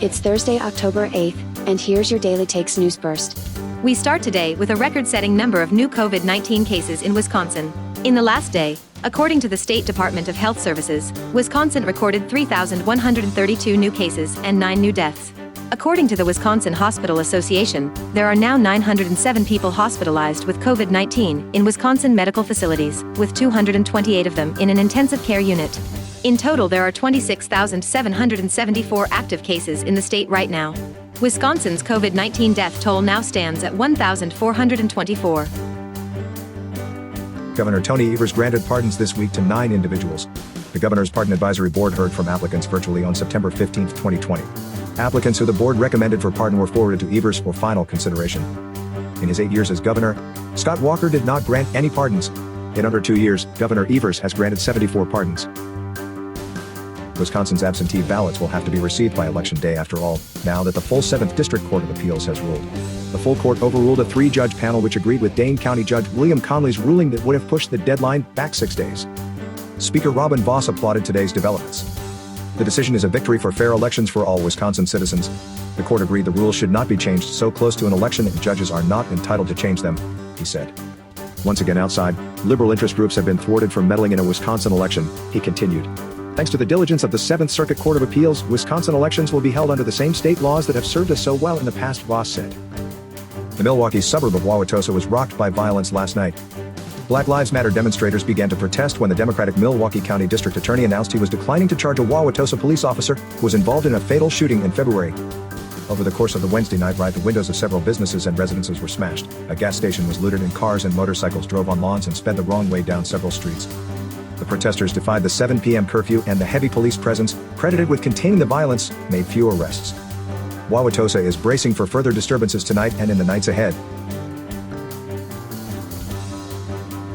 It's Thursday, October 8th, and here's your Daily Takes News Burst. We start today with a record-setting number of new COVID-19 cases in Wisconsin. In the last day, according to the State Department of Health Services, Wisconsin recorded 3,132 new cases and 9 new deaths. According to the Wisconsin Hospital Association, there are now 907 people hospitalized with COVID-19 in Wisconsin medical facilities, with 228 of them in an intensive care unit. In total, there are 26,774 active cases in the state right now. Wisconsin's COVID-19 death toll now stands at 1,424. Governor Tony Evers granted pardons this week to 9 individuals. The governor's Pardon Advisory Board heard from applicants virtually on September 15, 2020. Applicants who the board recommended for pardon were forwarded to Evers for final consideration. In his 8 years as governor, Scott Walker did not grant any pardons. In under 2 years, Governor Evers has granted 74 pardons. Wisconsin's absentee ballots will have to be received by Election Day after all, now that the full 7th District Court of Appeals has ruled. The full court overruled a 3-judge panel which agreed with Dane County Judge William Conley's ruling that would have pushed the deadline back 6 days. Speaker Robin Vos applauded today's developments. The decision is a victory for fair elections for all Wisconsin citizens. The court agreed the rules should not be changed so close to an election and judges are not entitled to change them, he said. Once again outside, liberal interest groups have been thwarted from meddling in a Wisconsin election, he continued. Thanks to the diligence of the 7th Circuit Court of Appeals, Wisconsin elections will be held under the same state laws that have served us so well in the past, Vos said. The Milwaukee suburb of Wauwatosa was rocked by violence last night. Black Lives Matter demonstrators began to protest when the Democratic Milwaukee County District Attorney announced he was declining to charge a Wauwatosa police officer who was involved in a fatal shooting in February. Over the course of the Wednesday night riot, the windows of several businesses and residences were smashed, a gas station was looted, and cars and motorcycles drove on lawns and sped the wrong way down several streets. The protesters defied the 7 p.m. curfew, and the heavy police presence, credited with containing the violence, made few arrests. Wauwatosa is bracing for further disturbances tonight and in the nights ahead.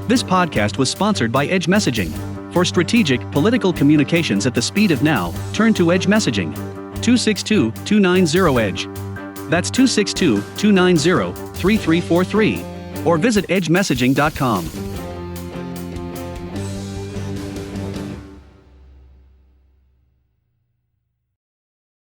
This podcast was sponsored by Edge Messaging. For strategic, political communications at the speed of now, turn to Edge Messaging. 262-290-EDGE. That's 262-290-3343. Or visit edgemessaging.com.